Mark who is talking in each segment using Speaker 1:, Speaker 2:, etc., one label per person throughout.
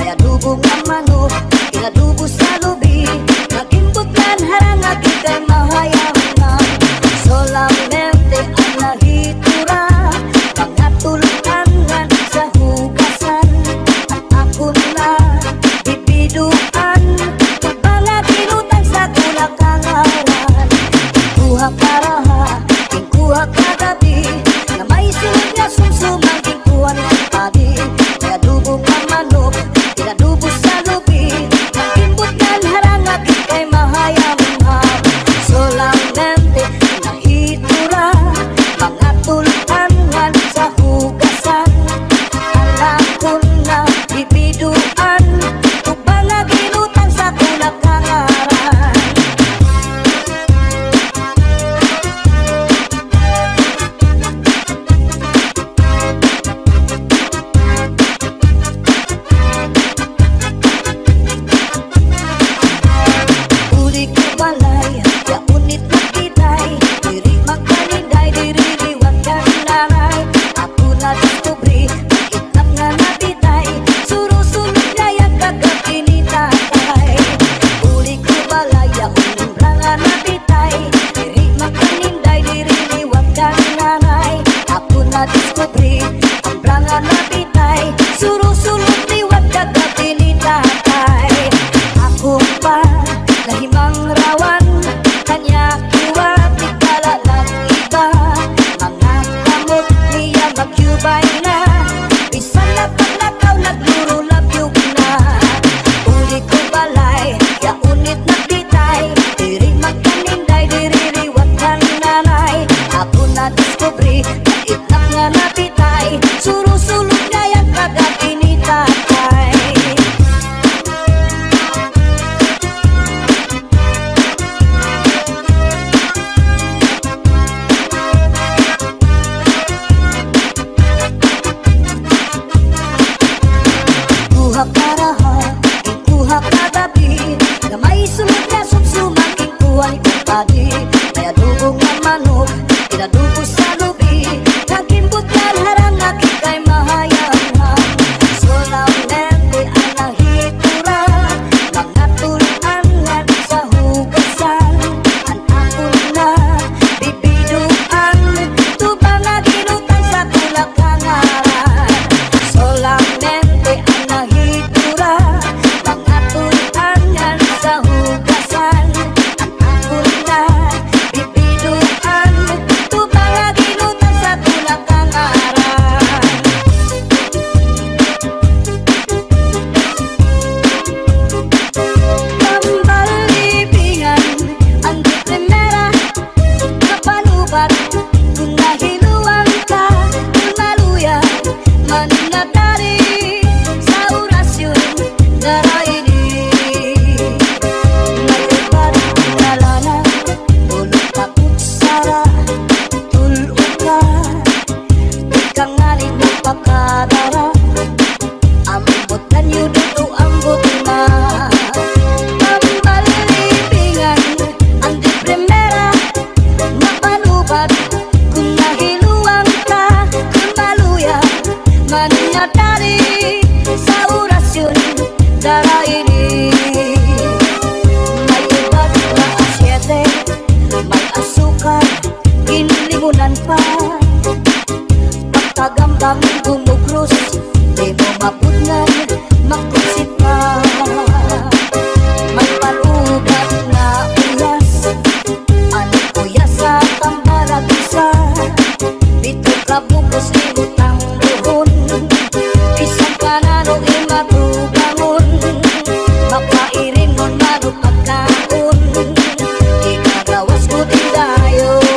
Speaker 1: kaya dubong ang manok, kinadubo sa lubi, nagimbot nan harang agit kay mahayaman. Solamente ang nahitura, mga tulutangan sa hugasan. At ako na bibiduan, mga kinutang sa kulakangaran. Kuha karaha, kuha kagabi, na may sunod nga sumsumang kuhan ng padi. Kaya dubong ang manok, kinadubo sa lubi, nagimbot nan harang agit kay mahayaman. Solamente nahitura, mga tulutangan sa hugasan. Alam ko na bibiduan, kung mga ginutang sa kulakangaran. Uli ko balay, ya unit na kitay, diri magkaninday, diri liwat ka nanay. Ako na diskubri, itlap nga nabitay, surusunod nga yung kagabi ni tatay. Uli ko balay, ya unit nga nabitay, diri magkaninday, diri liwat ka nanay. Ako na diskubri, ang branga nabitay, surusunod liwat kagabi ni tatay. Ako pa nahimang rawan, kanya kuha di kalalang iba. Mga kamot niya magyubay na, bisan na paglakaw naglurulabyog na. Uli ko balay, ya unit na bitay, diri magkaninday, diri liwat ka nanay. Ako na diskubri, itlap nga nabitay, surusulog nga yung kagabi ni tatay. Kuha karaha, kuha kagabi, na may sunod na sumsumang kuha ni kumpadi. Kaya dubong ang manok, kinadubo sa lubi, nagimbot yan harang agit kay mahayaman. Solamente ang nahitura, mga tulutangan sa hugasan. Ang ako na bibiduan, tubang na ginutang sa kulakangaran. Solamente ang nahitura, mga tulutangan sa hugasan. Ang ako na bibiduan, tubang na ginutang sa kulakangaran. Pambalibingan, ang di primera, kapanubat, kung nahiluan ka, kung maluya, mananatari sa orasyon, daraini. Nagibad nalana, tulog ka kutsara, tulog ka, ikaw nga rin magpakadara, ambot na niyo dito, ambot na. Pambalibingan, ang di primera, mapanubat, kung nahiluan ka, kung maluya, mananatari sa orasyon, daraini. May iba't na asyete, may asukal, kinlimunan pa. Pagkagambang bumugros, di mo mapudnan, makusip pa. May palugat na uyas, ano uyas sa tambaragisa. Bito ka bukos ibutang buhon, isang kanano imatugangon. Makairin mon marupagkaon, ikagawas ko tindayon.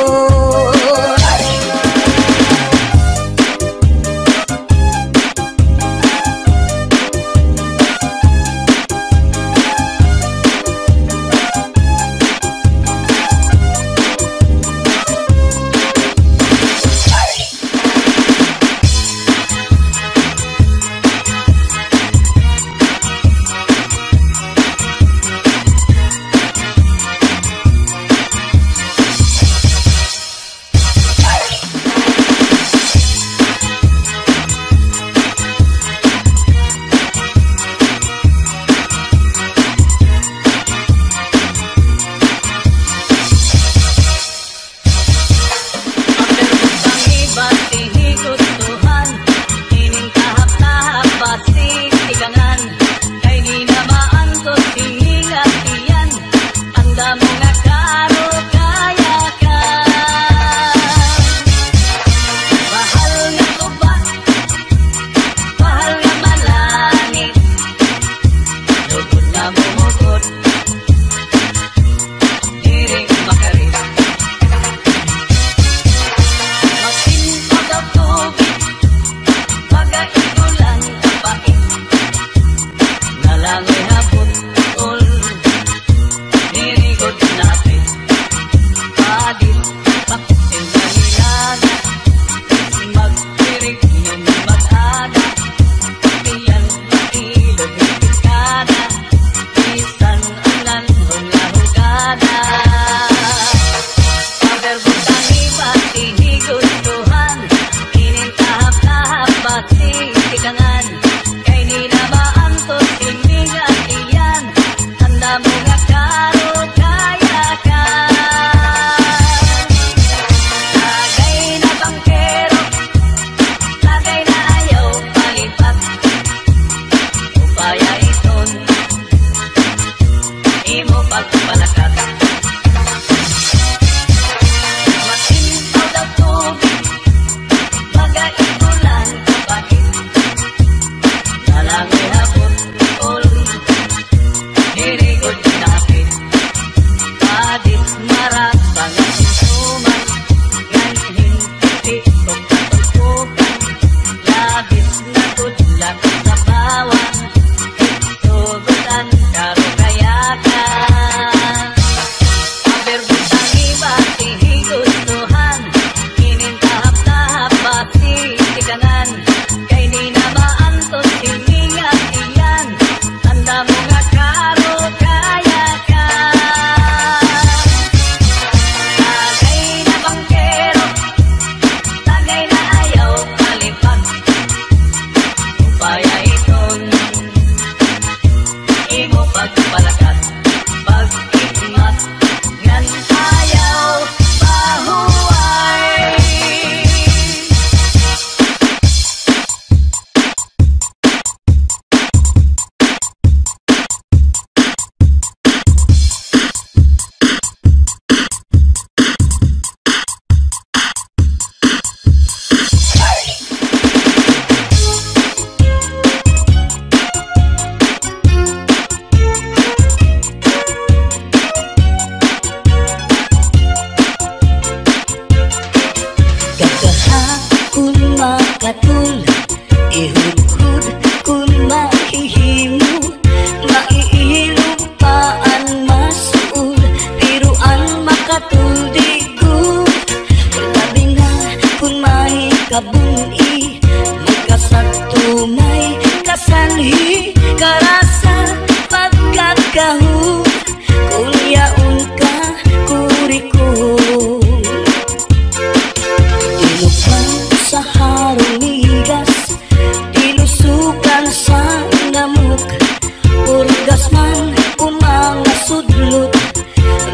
Speaker 1: Purgas man o mga sudlot,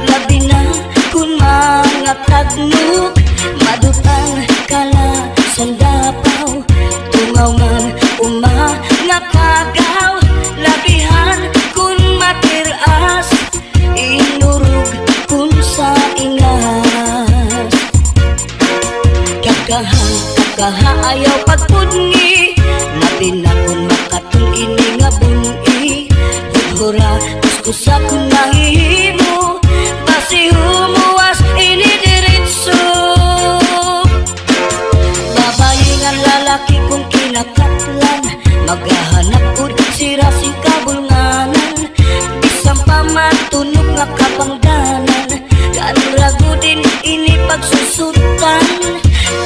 Speaker 1: labi na kung mga tagnok. Madutang kala sandapaw, tungaw man o mga kagaw. Labihan kung matiras, inurog kung sa ingas. Kakaha ayaw pagpudngi, labi na kung makatong ini nga bungi. Hudhura kuskusa kung nahihimo, basi humuwas ini diritso. Babayi nga lalaki kung kinakatlan, maghahanap ud sira si kabulnganan. Bisang pamatunog nga kapangdanan, kanrago din ini pagsusutan.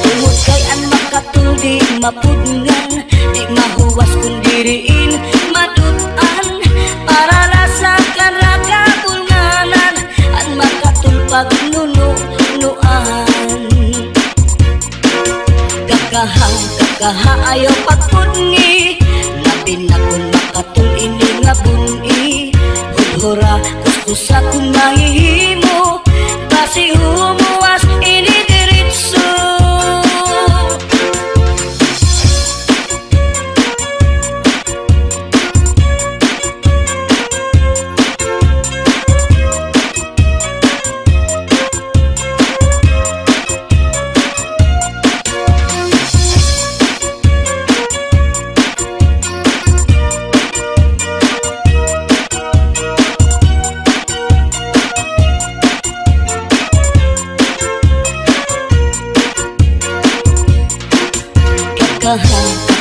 Speaker 1: Tungod kay an makatuldi mapudngan, di mahuwas kung diriin madutan. Para lasa kanra kabulnganan, an makatulpag nunuan. Kakaha ayaw pagpudngi, labi na kung makatul ini nga bungi. Hudhura kuskusa kung mahihimo, basi humuwas ini diritso.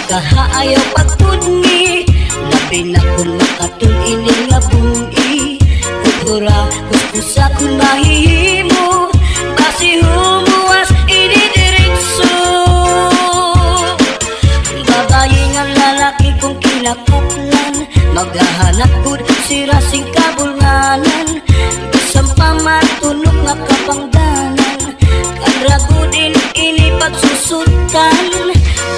Speaker 1: Kakaha ayaw pagpudngi, labi na kung makatul ini nga bungi. Hudhura kuskusa kung mahihimo, basi humuwas ini diritso. Babayi nga lalaki kung kinakatlan, maghahanap gud sira sing kabulnganan. Bisang pamatunog nga kapangdanan, kanrago din ini pagsusutan.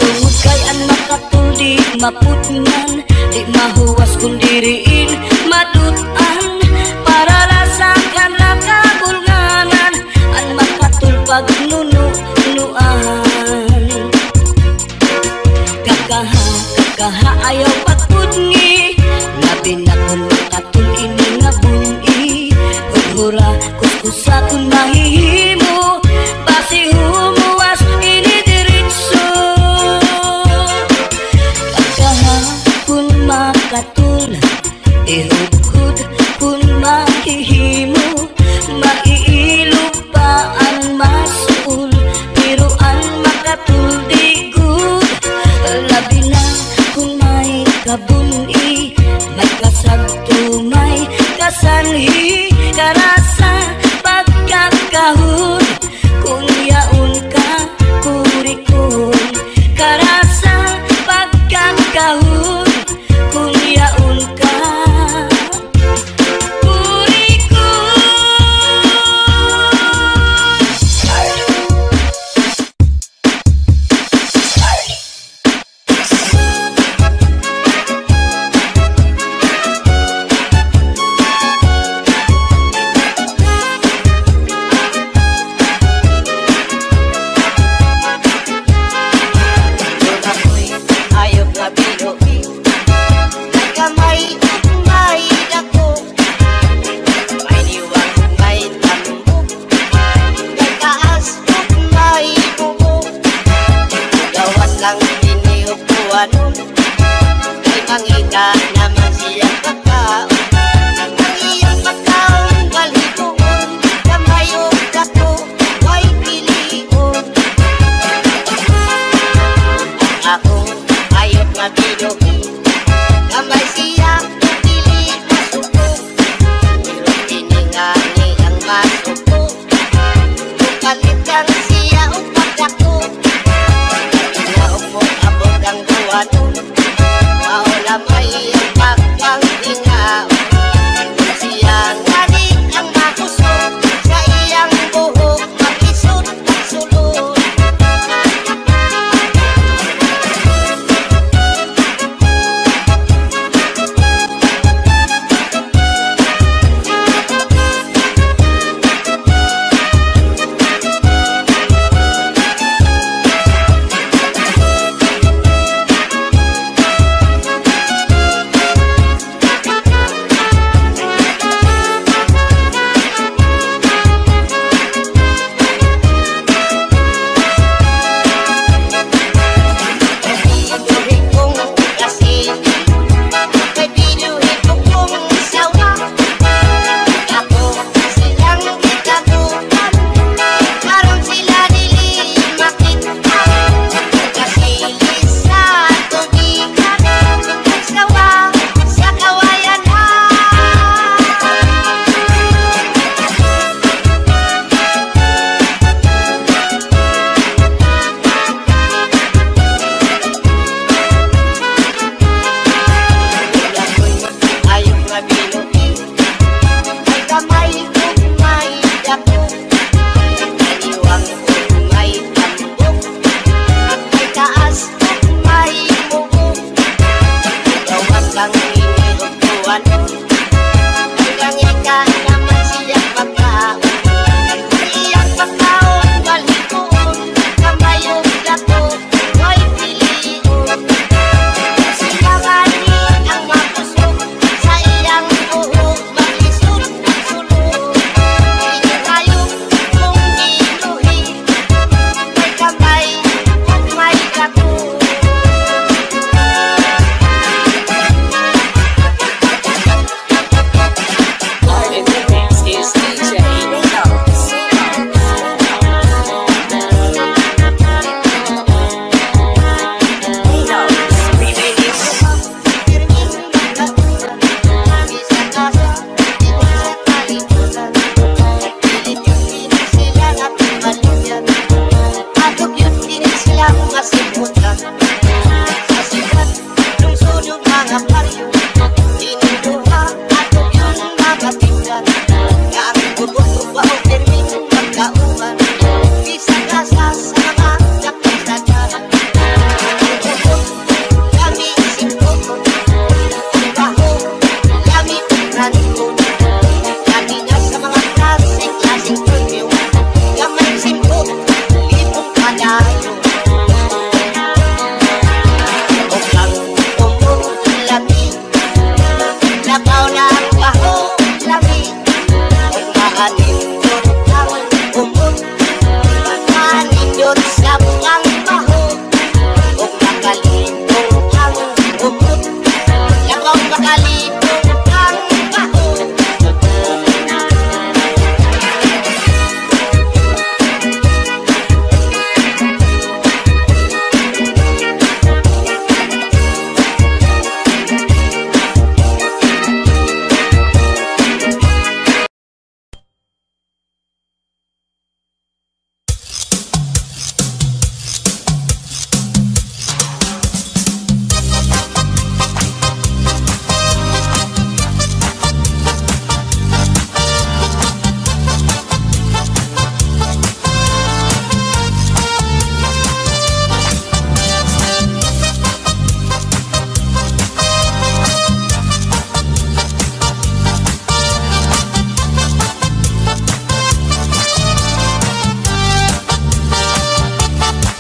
Speaker 1: Tungod kay an makatuldi mapudngan, di mahuwas kung diriin madutan. Para lasa kanra kabulnganan, an makatulpag nunuan. Kakaha ayaw pagpudngi, labi na kung makatul ini nga bungi. Hudhura kuskusa kung mahihimo, basi humuwas ini diritso. Makatul ihudhud kung mahihimo, maiilupaan masul, piruan makatul digud. Labi na kung may kabuni, may kasagto, may kasanhi, karasa pagkakahon. Kung yaon ka kurikon, karasa pagkakahon. Kung yaon ka
Speaker 2: lang iniupuanon, ay mangita naman siyang pagkaon. Ang iyong pagkaon balikuon, kamayong dako ay pilion. Ako ayot mabilogi, kamay siya pili masuko. Pero piningani ang masuko, bukalit kang siya o pagdako. Ang buwanon, maula may ang balon. Hanggang ika naman siyang pagkaon. Iyang pagkaon, balikoon. Kamayong dako, ay pilion. Sinangani ang mapusok sa iyang buhok. Malisod, sulod. Hindi tayo kung inuhi. May kamay, kung may dako.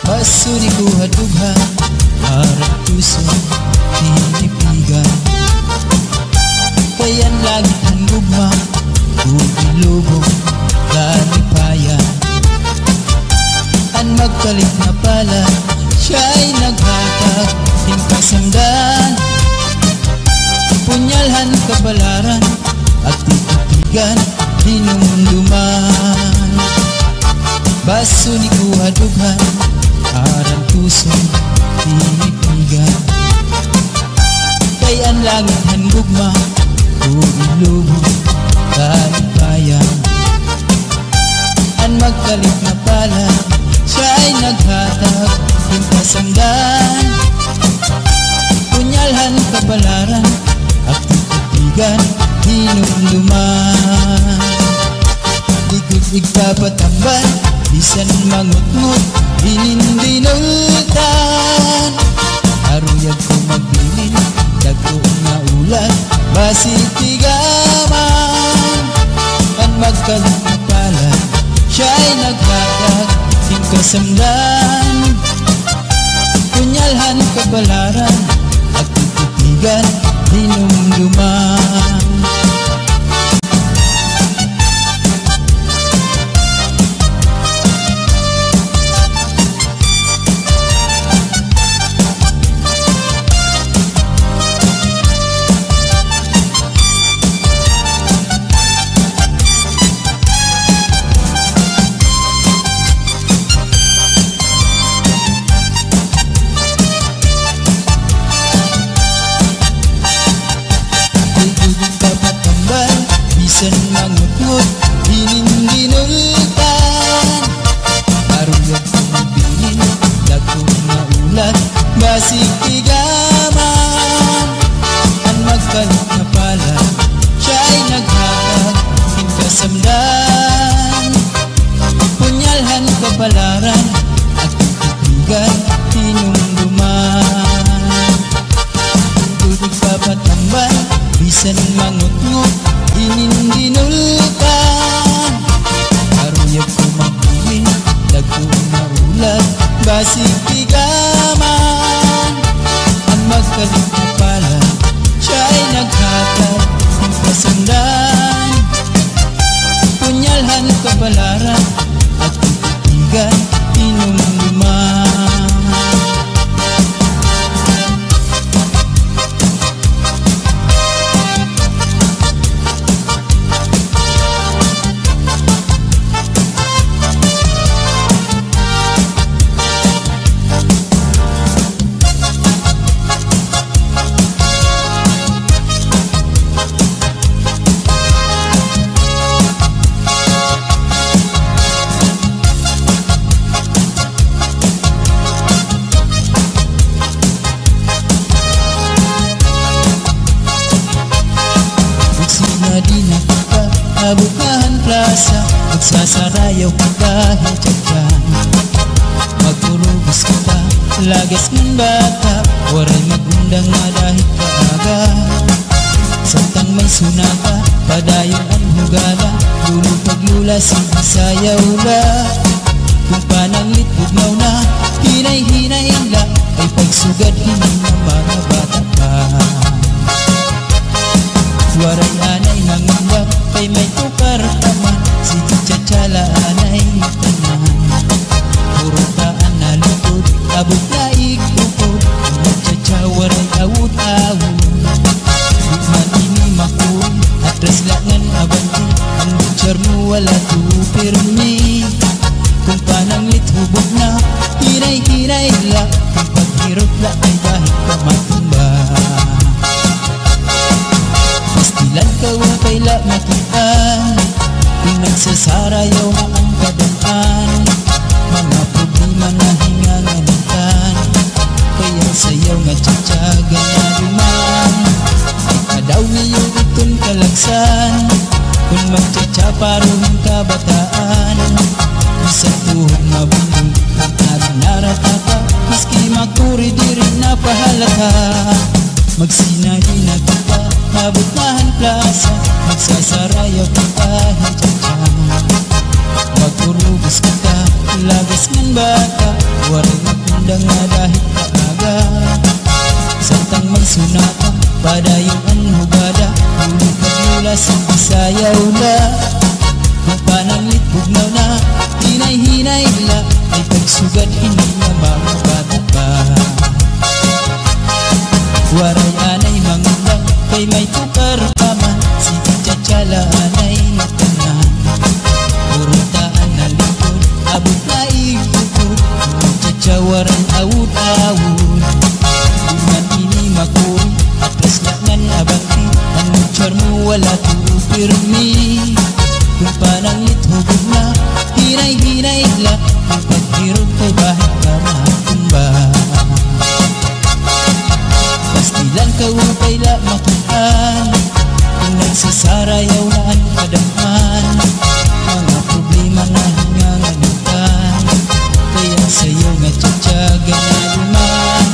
Speaker 3: Basuri ko hadughan, harap puso, tinipigan. Kayan lagi ang gugma, bumilubog, lalipayan. Ang magkalit na pala, siya'y naghatag, hingkasamdan. Punyalhan kabalaran, at titigan, hinumduman. Basuri ko hadughan, harang puso, tinipigan. Kay ang langit ang gugma, bumilubog, kalipayan. Ang magkalit na pala, siya'y naghatag, hingkasamdan. Punyalhan kabalaran, at titigan, hinumduman. Ikot igpapatambal, bisan mangutngot, hinindinultan. Aruyag ko magbilin, dagko na ulan, basitigaman. Ang magkalit na pala, siya'y naghatag, hingkasamdan. Punyalhan kabalaran, at titigan, hinumduman. bisan mangut-ngut ininginulkan aruyag ko magbuhin dagko na ulat basig tigaman ang magkalikapala siya'y naghatag ng pasundan punyalhan kapalaran at titigan inumluman Bukahan plaza, magsasarayaw ka dahil dyan magurubos kita, lagas ng bata waray magundang na dahil kaaga samtang may sunata, padayon ang hugala lulong paglula, sinasayaw la kung pananglit bugnaw na hinay-hinay la ay pagsugad hindi ng mga bata pa waray anay mangundak kay may tukar taman sige tsatsala anay tanan puro taan na lukod abot na ikukod magtsatsa waray awut-awut bukman ini makul atras langan abanti ang butcher mo wala tupirmi kung pananglit hubog na hinay-hinay la kung paghirot la ay dahil ka matumba pastilan ka upay la makitaan kung nagsasarayaw na ang kadaan mga problema na hinganganitan kaya sayaw nga tsatsaga na duman kadaw niyo itong kalagsan kung magtsatsa paruhin kabataan isang tuhog mabundol ang naratata maski makuri di rin napahalata magsinahin na kita mabutahan plaza magsasarayaw kita hintyan magurubos kita lagas ng bata waray magundang na dahil kaaga samtang may sunata padayon ang hugada ulit paglula sayaw la kung pananglit bugnaw na hinay-hinay la ay pagsugad hindi na mga bata pa waray anay mangundang kay may tukar paman sige tsatsala anay tanan purutaan na likod abot na ikukod magtsatsa waray awut-awut buman ini makuri atras laknan abanti ang butcher mo wala tupirmi kung pananglit hubog na hinay-hinay la ang paghirot kay bahit ka matumba pastilan ka upay la makitaan kung nagsasarayaw na ang kadaman mga problema na hinganganitan kaya sayaw nga tsatsaga na duman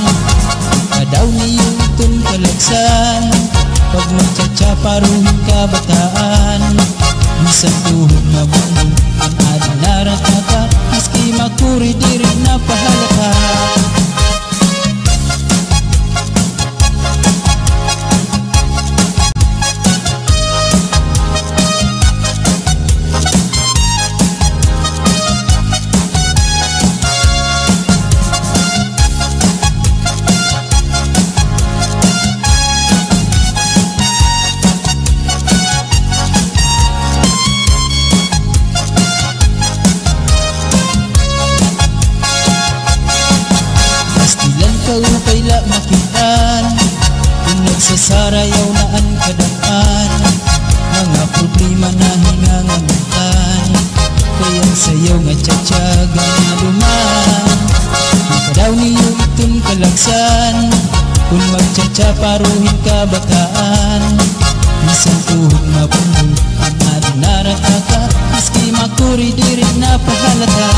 Speaker 3: kadaw niyo itong kalagsan pag magtsatsa paruhin kabataan isang tuhog mabundol ang ading naratata maski makuri di rin napahalata upay la makitaan kung nagsasarayaw na ang kadaan mga problema na hinganganitan kaya sayaw nga tsatsaga na duman kadaw niyo itong kalagsan kung magtsatsa paruhin kabataan isang tuhog mabundol ang ading naratata maski makuri di rin napahalata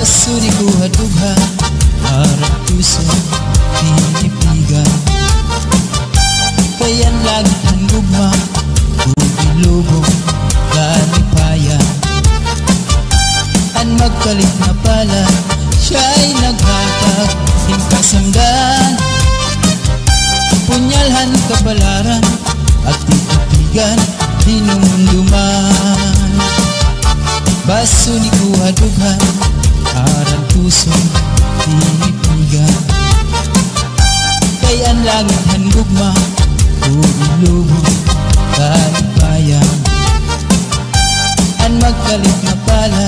Speaker 3: Basuri ko hadugha harap puso pinipigan. Kayan lagi ang gugma Bubulubong kalipayan. Ang magkalit na pala siya'y naghatag hingkasamdan. Punyalhan kabalaran at titigan dinumduman. Basuri ko hadugha harap puso pinipigan. Kayan langit ang gugma Bubulubong kalipayan. Ang magkalit na pala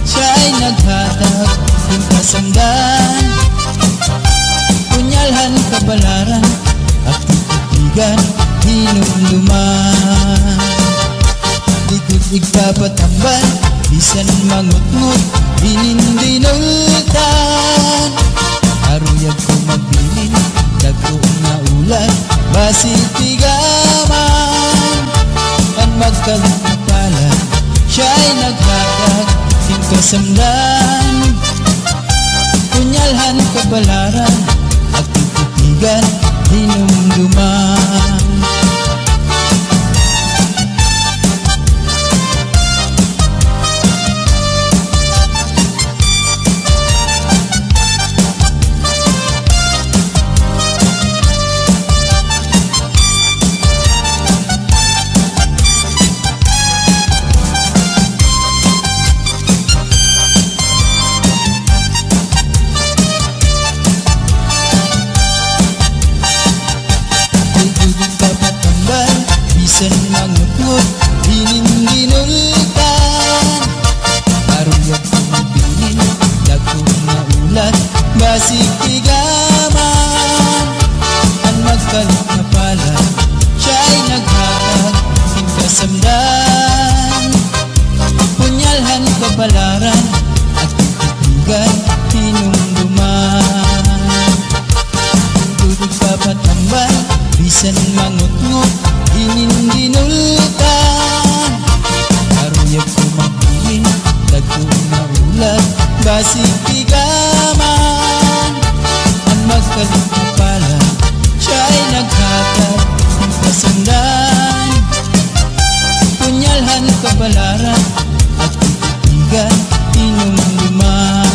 Speaker 3: siya'y naghatag hingkasamdan. Punyalhan kabalaran at titigan hinumduman. Dito't igpapatambal bisan mangutngot hinindinultan. Aruyag ko magbilin dagko na ulan basitigaman. Ang magkalit na pala siya'y naghatag hingkasamdan. Punyalhan kabalaran at titigan hinumduman. Bisan mangutngot hinindinultan. Aruyag ko magbilin dagko na ulan basitigaman. Ang magkalit na pala siya'y naghatag hingkasamdan. Punyalhan kabalaran at titigan hinumduman. Dudog papatambal bisan mangutngot hinindinultan. Aruyag ko magbilin dagko na ulan basitigaman. Ang magkalit na pala siya'y naghatag hingkasamdan. Punyalhan kabalaran at titigan hinumduman.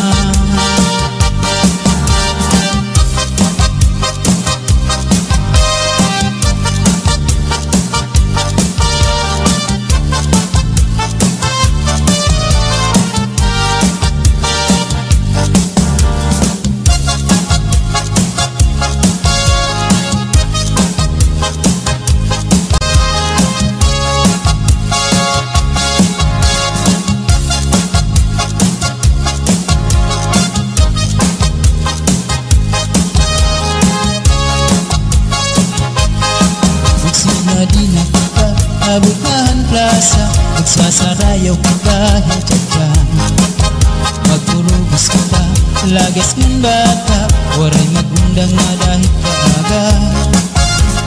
Speaker 3: Di na kita abutan plaza, magsasarayaw ka kahit dyan. Magpurubos kita, lagas ng bata, waray magundang na dahil kaaga.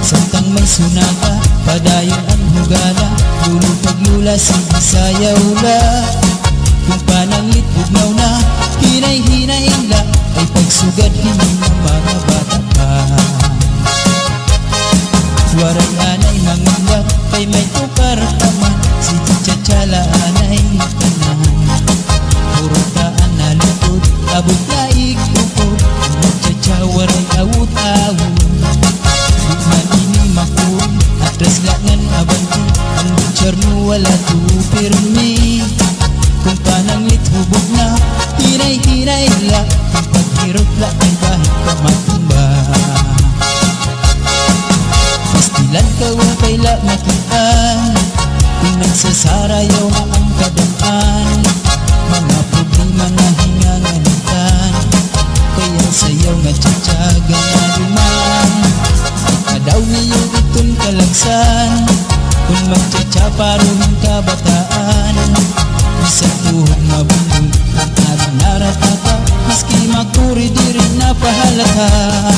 Speaker 3: Samtang may sunaka, padayon ang hugala, lulupag-lula sige sayaw la. Kung pananglit bugnaw na, hinay-hinay la, ay pagsugad hindi ng mga bata pa. Waray anay mangundak kay may tukar taman, si Chachala anay tanan. Puro taan na lukod, abot na ikukod, Chacha waray awut-awut. Bukman ini makun, atras langan abanti, ang butcher mo wala tupirmi. Kung pananglit hubog na, hinay-hinay la, kung paghirot la ay bahit ka matumba. Pastilan ka wakay la makitaan, kung nagsasarayaw na ang kadaan. Mga problema na hinganganitan, kaya sayaw nga tsatsaga na duman. Kadaw niyo itong kalagsan, kung magtsatsaparoon kabataan. Isang tuhog mabundong, ang naranarata, maski makuri di rin napahalata.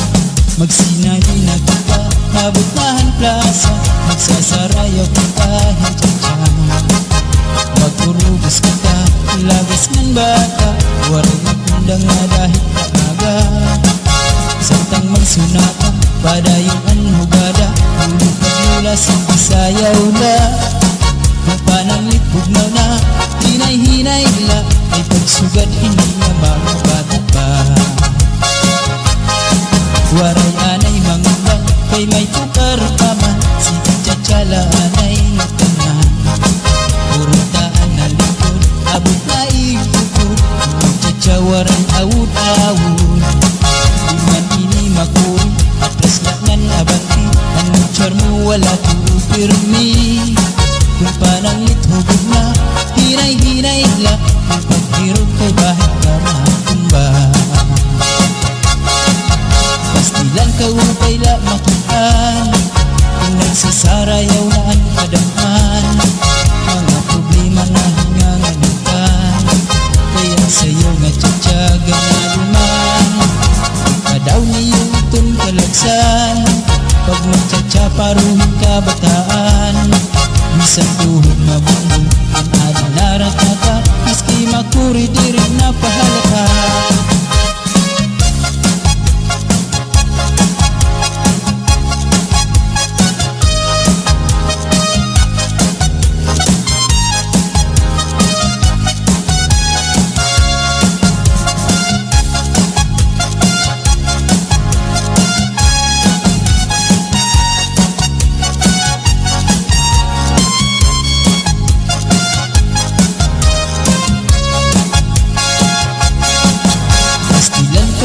Speaker 3: Magsinabi na kita, nabutahan plaza, magsasarayaw kita hintyan. Magpurubos kita, lagas ng bata, waray Padayuan hugada Ulu pagmula sa Bisayaw na Kung pananglit bugnaw na Hinay-hinay la Ay pagsugad hindi na mabata pa Waray anay mangulang Kay may tukar pa man Sige tsatsala anay tanan Purutaan na likod Abot na ikukod Tsatsawaray awud-awud Di man ini makuri Atras laknan abanti Ang mutsar mo wala pirmi Kung pananglit hubog na Hinay-hinay la Kung paghirog kay bahit ka matumba Pastilan ka upay la makitaan Kung nagsasarayaw na ang kadaman Mga problema na hinganganitan Kaya sa'yo nga tsatsaga na luman Kadaw niyo itong kalagsan Pag magtsatsaparuhin ka bataan Bisan tuhod mabundong Ang adinarat na ka Miski makuri di rin napahalaka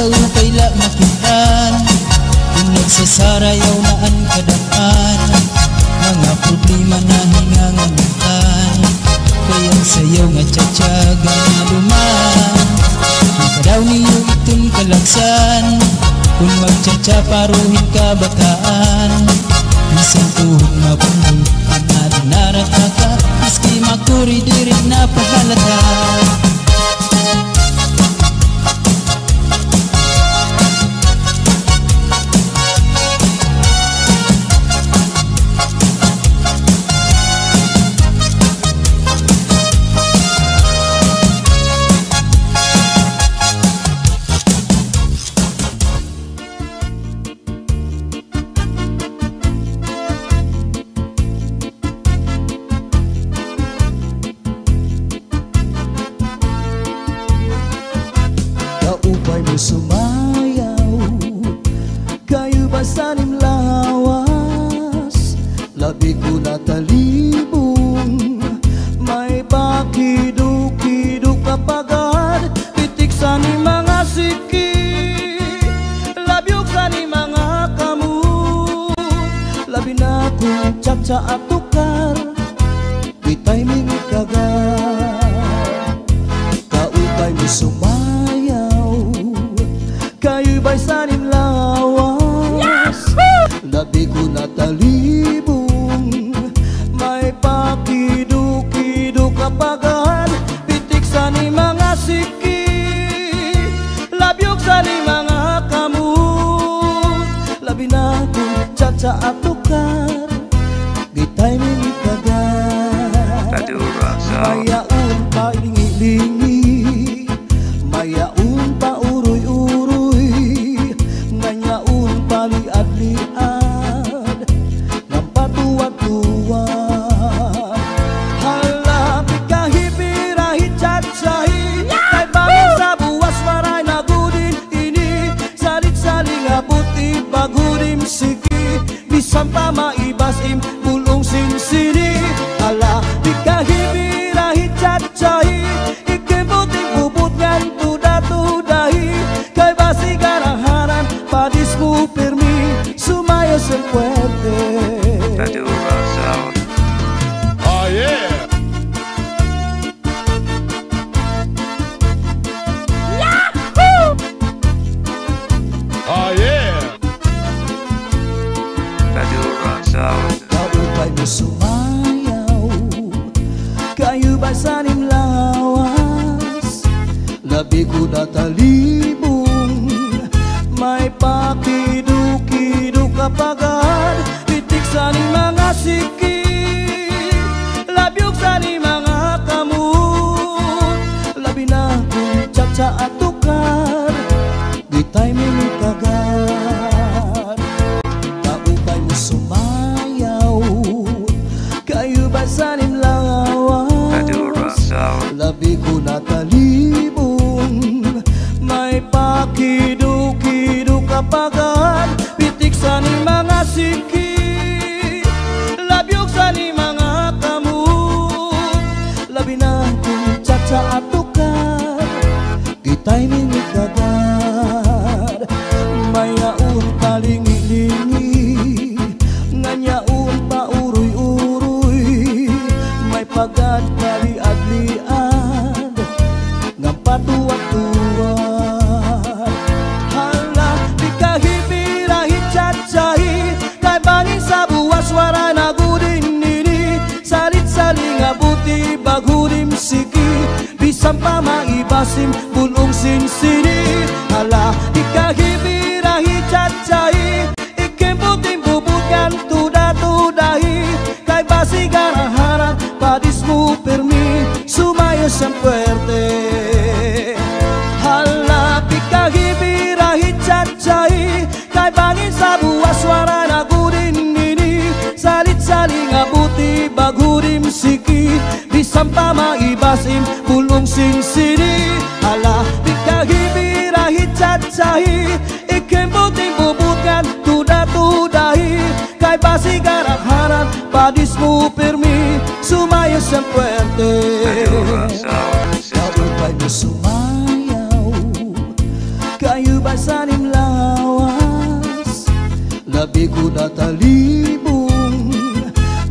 Speaker 3: Upay la makitaan Kung nagsasarayaw na ang kadaan Mga problema na hinganganitan Kaya sayaw nga tsatsaga na luman Kadaw niyo itong kalagsan Kung magtsatsaparuhin ka bataan Bisan tuhod mabundong Ang adinarat na ka Miski makuri di rin napahalata
Speaker 4: Upay mo sumayaw Kayo ba sanim lawas Labi ko na talibong May pakiduk-kiduk kapagad Pitik sa ni mga siki Labyog sa ni mga kamu Labi na kong tsatsa at tukar Bitay mingit kagad Kaupay mo sumayaw Kayo ba'y sanim lawas Labi ko na talibong May pakiduk-kiduk kapagad Pitik sa ni mga siki Labyog sa ni mga kamu Labi na kong tsatsa at tukar Bitay mingit kagad Mayaon pa ilingi-lingi Mayaon pa uroy-uroy Ngayaon pa liad-liad Ng patuwad-tuwad Halapit kahipirahit tsatsahi Kay bangin sa buwas maray na gudin ini Salit-saling abuti pagudim siki Bisan pa maibasim bulong sinsini Halapit kahipirahit tsatsahi Ikibuting bubut ngan tuda-tudahi Kay basi garahanan padis mo pirmi Sumayo sa puwede
Speaker 5: Oh yeah! Yahoo! Oh yeah!
Speaker 4: Kaupay mo sumayaw Kayo ba sanim lawas Labi ko na talibong May pakiduk-kiduk kapagad Pitik sa ni mga siki Labyog sa ni mga kamu Labi na kong tsatsa at tukar Di tayo minit kagad labi ko natalibong. May pakido-kido kapagan, pitik sa ni mga siki, labyog sa ni mga kamot. Labi na kung tsa-tsa atukan, kita'y minigagad. Mayaon talingi-lingi, nganyaon pa uroy-uroy. May pagad kaliad-liad, ngam patuwag-tuwag. Hala, di kahibirahi tsa-tsahi, kay bangin sa buwas wara na gudin nini. Salit-saling abuti bagudim siki, bisang pa maibasim bulong sinsini. Hala, di kahibirahi tsa-tsahi, ikimbuting bubukan tuda-tudahi. Kay basi garaharan, padis mo permi, sumayo siyang puwerte. Hala, di kahibirahi tsa-tsahi, kay bangin sa buwas wara na gudin nini. Salit-saling abuti bagudim siki, bisang pa maibasim bulong sinsini. Hala, di kahibirahi tsa-tsahi, ikimbuting bubukan tuda-tudahi. Kay basi garaharan, padis mo permi, sumayo siyang puwerte. Kabukay mo sumayaw, kayo ba sanim lawas? Labi ko natalibong,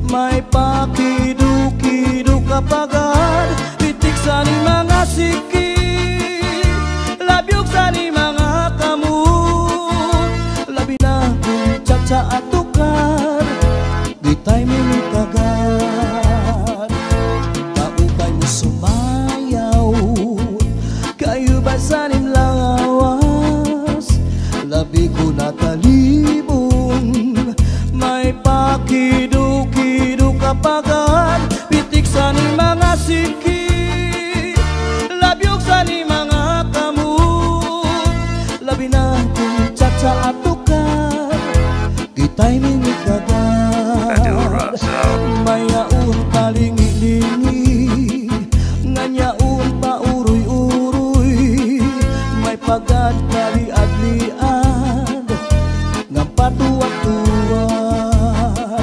Speaker 4: may pakido-kido kapagan, pitik sa ni mga siki, labyog sa ni mga kamot. Labi na kung tsa-tsa atukan, dita'y minigagad. Kaukay mo sumayaw, kayo ba sanim lawas? Labi ko natalibong, may pakido-kido kapagan, pitik sa ni mga siki, labyog sa ni mga kamot. Labi na kung tsa-tsa atukan, kita'y minigagad. Mayaon talingi-lingi, nganyaon pa uroy-uroy. May pagad kaliad-liad, ngam patuwag-tuwag.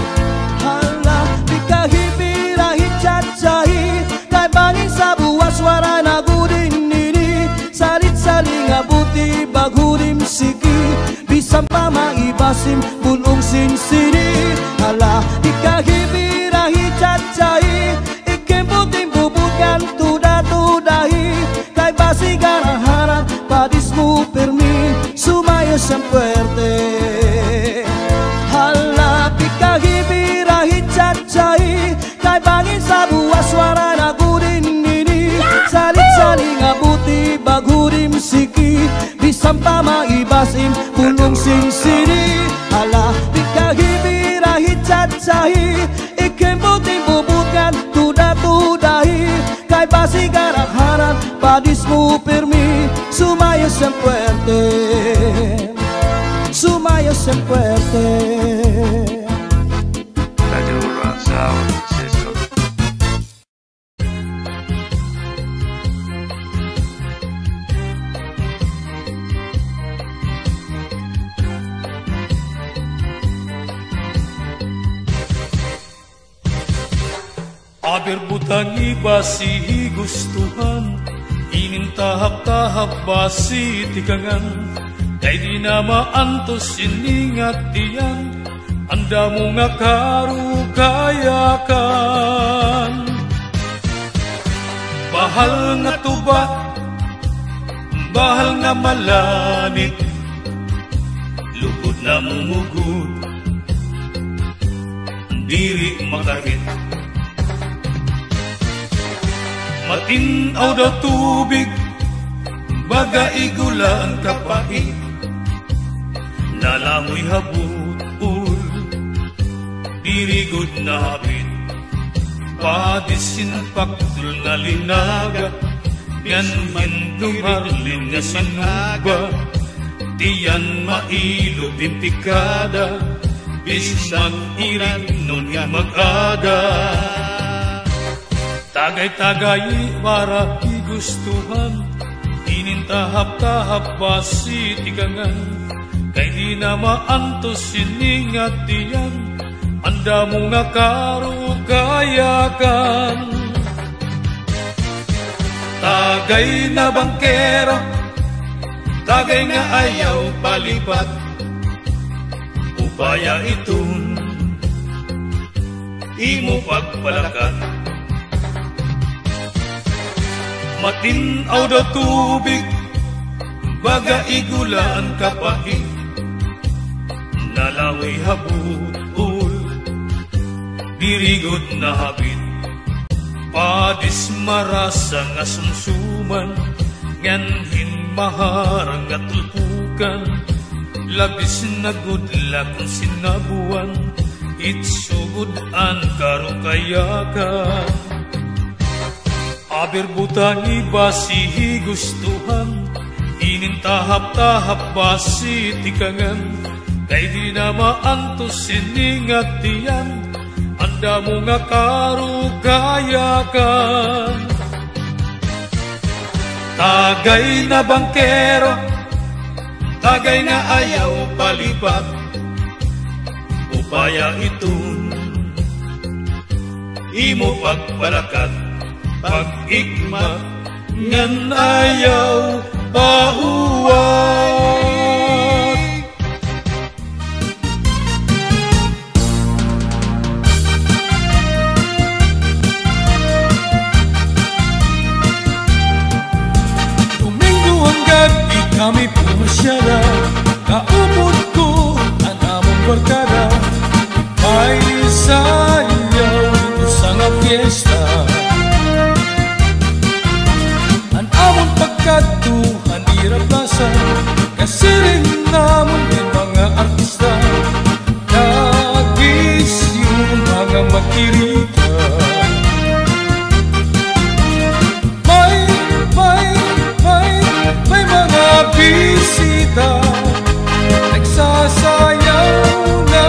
Speaker 4: Hala, di kahibirahi tsa-tsahi, kay bangin sa buwas wara na gudin nini. Salit-saling abuti bagudim siki, bisang pa maibasim bulong sinsini. Hala, di kahibirahi tsa-tsahi, ikimbuting bubukan tuda-tudahi. Kay basi garaharan, padis mo permi, sumayo siyang puwerte. Hala, di kahibirahi tsa-tsahi, kay bangin sa buwas wara na gudin nini. Salit-saling abuti bagudim siki, bisang pa maibasim bulong sinsini. Hala, di kahibirahi tsa-tsahi, ikimbuting bubukan tuda-tudahi. Kay basi garaharan, padis mo permi, sumayo siyang puwerte, sumayo siyang puwerte.
Speaker 6: Aber butang ibasi gustuhan, inintahap-tahap basi tikangan. Kay di na maantos iningat diyan, anda mo nga karukayakan. Bahal nga tuba, bahal nga malanit, lugod na mumugod, diri makarit. Matinaw daw tubig, baga igula ang kapait, nalamoy habut-ul, dirigod na habit. Padisin paktul nga linaga, yan dumarlin nga sinuba, diyan mailo din pikada, bis mag-irin nun nga mag-ada. Tagay-tagay para igustuhan, inintahap-tahap basi tikangan, kay di na maantos siningat diyan, anda mo nga karugayakan. Tagay na bangkero, tagay nga ayaw palipat, upaya itun imo pagpalakat. Matinaw daw tubig, baga igulaan kapahig, nalawi habul, dirigod na habit. Padis marasa nga sumsuman, nganhin maharang nga tulpukan, labis na gudla kung sinabuan, itsugudan karukayakan. Aber butangi basi gustuhan, inintahap-tahap basi tikangan, kay di na maantos siningat diyan, anda mo nga karugayakan. Tagay na bangkero, tagay nga ayaw palipat, upaya itun imo pagpalakat. Pag-igma ngan ayaw pauwat. Domingo ang gabi kami pumasyala, kaupod ko ang among barkada, may sayaw dito sa nga fiesta. Pagkatuhan iraplasan, kasirin namon din mga artista, nagis yung mga makirita. May mga bisita, nagsasayaw na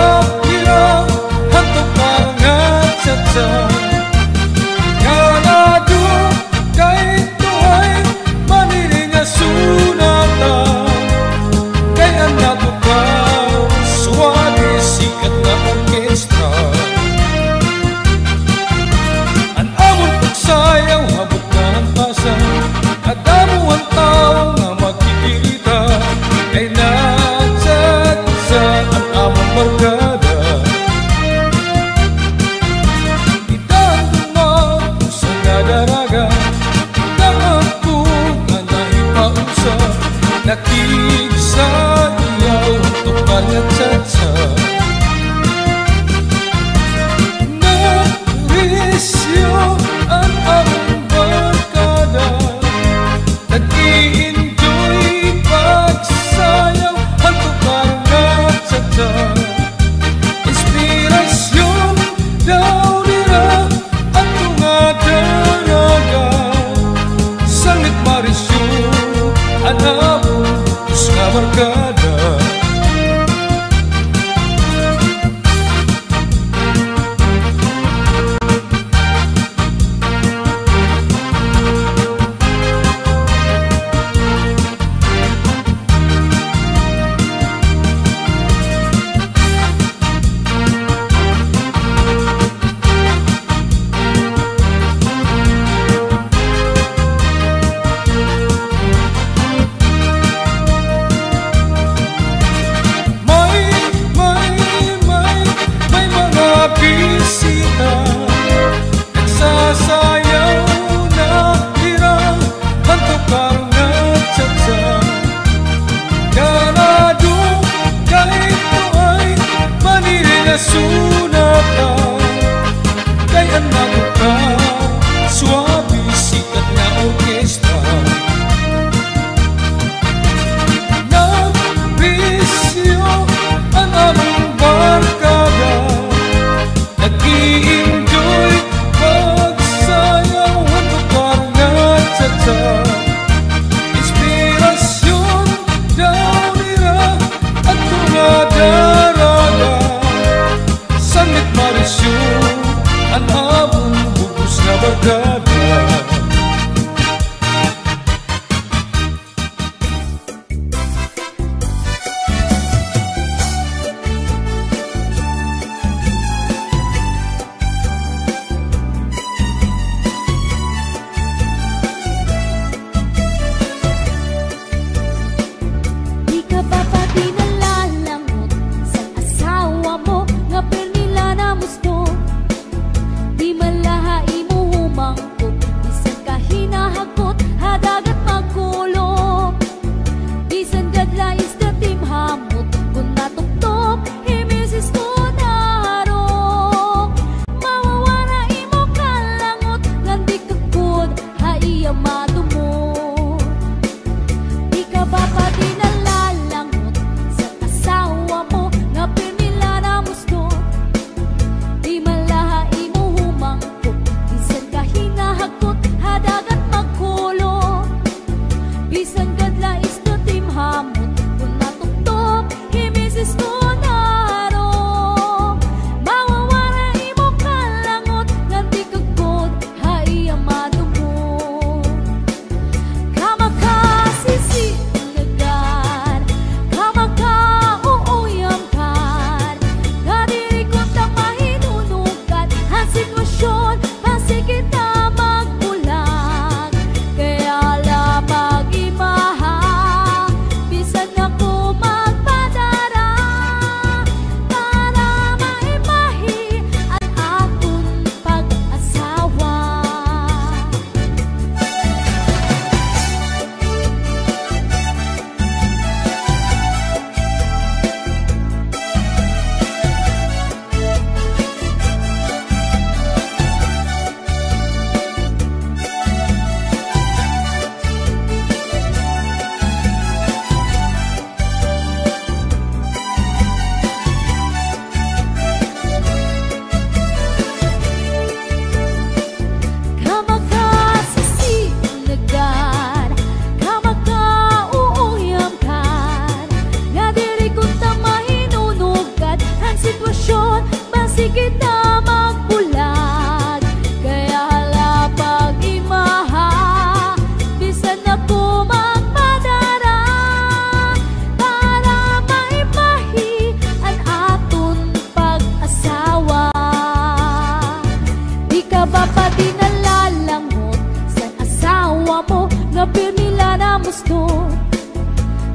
Speaker 6: barkada.
Speaker 1: Di ka ba pa dinalalangot sa asawa mo nga pernila na musto? Di malahay mo humangkot, bisan ka hinahakot, hadagat magkulong. Bisan gadlais na timhamot, kung natuktok, himisis ko narong. Mawawara imo kalangot, ngandi kakod, haiya madumot. Di ka ba pa dinalalangot sa asawa mo nga pernila na musto? Di malahay mo humangkot, bisan ka hinahakot, hadagat magkulong. Bisan gadlais na timhamot, kung natuktok, himisis ko narong. Mawawara imo kalangot, ngandi kakod, haiya madumot. Kamakasisinagan, kamakauuyamkan, kadiri ko ta mahinunugan, ang sitwasyon, pasigit na magbulag. Kaya lamang imaha, bisan ako magpadara, para maimahi ang akong pag-asawa. Kamakasisinagan, kamakauuyamkan, kadiri ko ta mahinunugan, ang sitwasyon, masigit na magbulag. Kaya halapag imaha, bisan ako magpadara, para maimahi ang aton pag-asawa. Di ka ba pa dinalalangot sa asawa mo nga pernila na musto?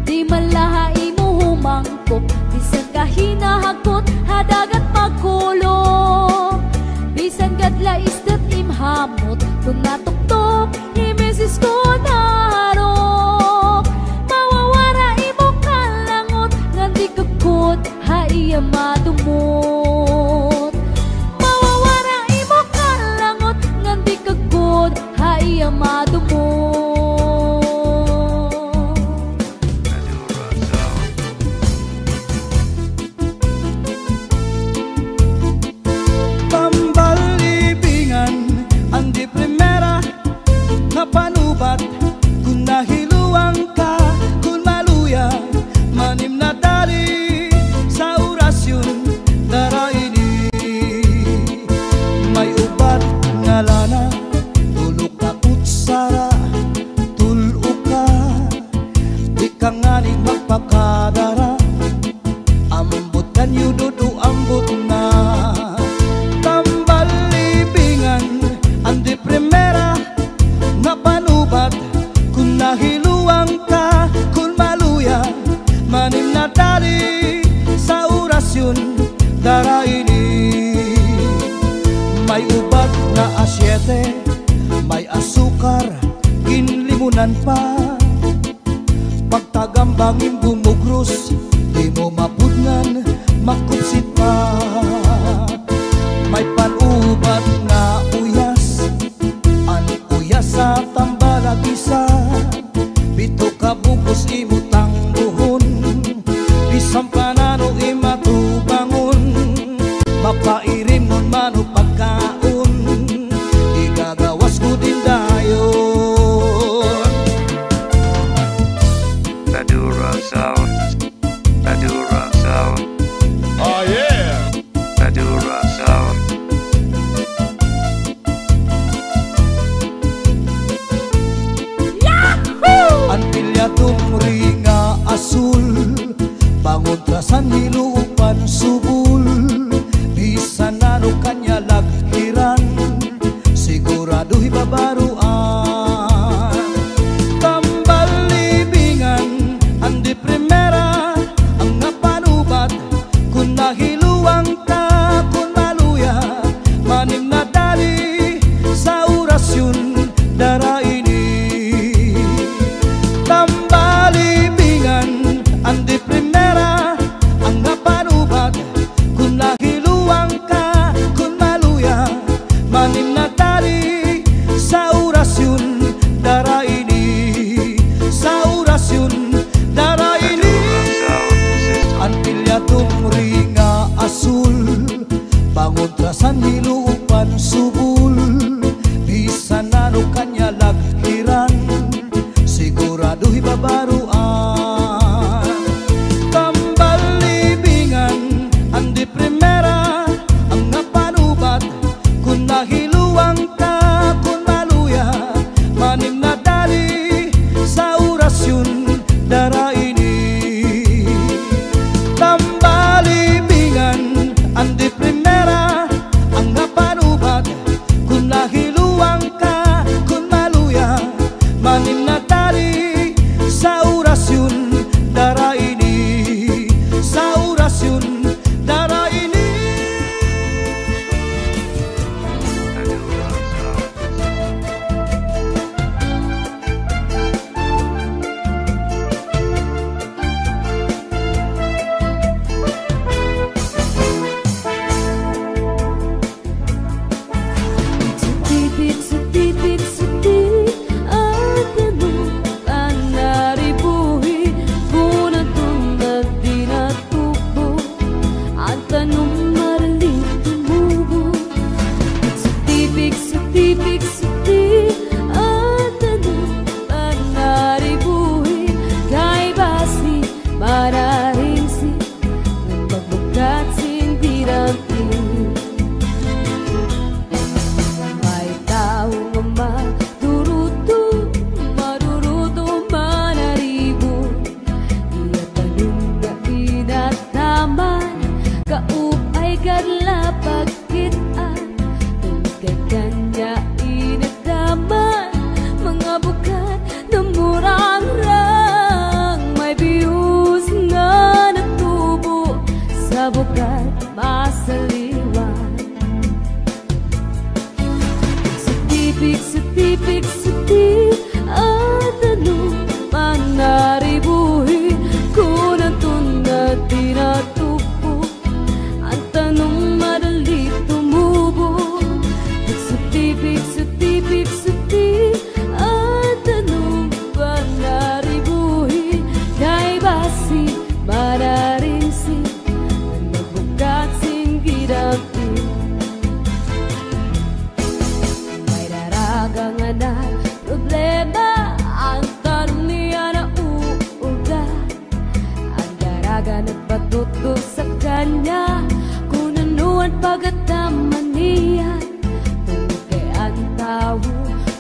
Speaker 1: Di malahay mo humangkot, bisan ka hinahakot, hadagat magkulong. Bisan gadlais na timhamot, kung natuktok, himisis ko narong. Mawawara imo kalangot, ngandi kakot, haiya madumot. Mawawara imo kalangot, ngandi kakot, haiya madumot.
Speaker 4: Pambalibingan, ang di primera nga panubat, kung nahiluang ka, kung maluya, manim na dali sa orasyon daraini. May ubat nga lana, tulog ka kutsara, tulo ka, di ka nga ni magpakadara, ambot kanyo dudu ambot na. Tambalibingan, ang di primera nga panubat, kung nahiluang ka, kung maluya, manim na dali sa orasyon daraini. May ubat na asyete, may asukar, ginlimunan pa, pagtagambangin bumugros, di mo mapudngan, makupsit pa. May panubat na uyas, an uyas sa tambalag isa, bito ka bugos imutang buhon, bisang panano imatubangon, mapairim nun mano pagkaon, igagawas ko din dayon. babaruan. Tambal libingan andi primera ang napanubat kun nahiluang ka kun maluya manim na dali sa orasyon dara ini. Tambal libingan andi primera ang napanubat kun nahiluang ka kun maluya manim na dali sa orasyon dara ini. Sa orasyon dara ini antilya tumringa asul panguntrasan hilupan subul bisa nano kanya laghiran siguraduhi babaruan. Tambal libingan andi primera ang napanubat kun nahiluang ka kun maluya manim na dali sa orasyon dara ini. Tambal libingan andi primera ang napanubat kun nahiluang ka kun maluya manim na dali sa orasyon dara ini. Sa orasyon dara ini.
Speaker 7: Setipik ada nukan dari buhi guna tunat dinatubo anta numarli tumubo. Setipik ada nukan dari buhi kay basi marahingsi magbukat sindiranti. May tao nga maduruto manaribo iya tanong na inataman kaupay kadla pagkitaan tungkay kanya inataman mga bukat na murang-rang may biyus nga natubo sa bukat masaliwan. Setipik ada numan naribuhi kun ang tunad tinatupo ang tanong madali tumubo. Setipik ada numan naribuhi kay basi mararinsi ang magbukat singgidampi. Gangan problema ang tanong niya na uuga ang daraga nagpatuto sa kanya kung anuan pagkataman niya tungkol kay ang tao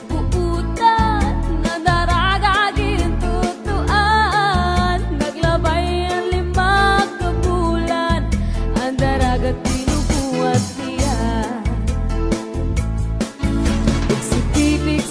Speaker 7: buutan na daraga gintutuan naglabay ang 5 kabulan ang daraga tinubuan niya. Setipik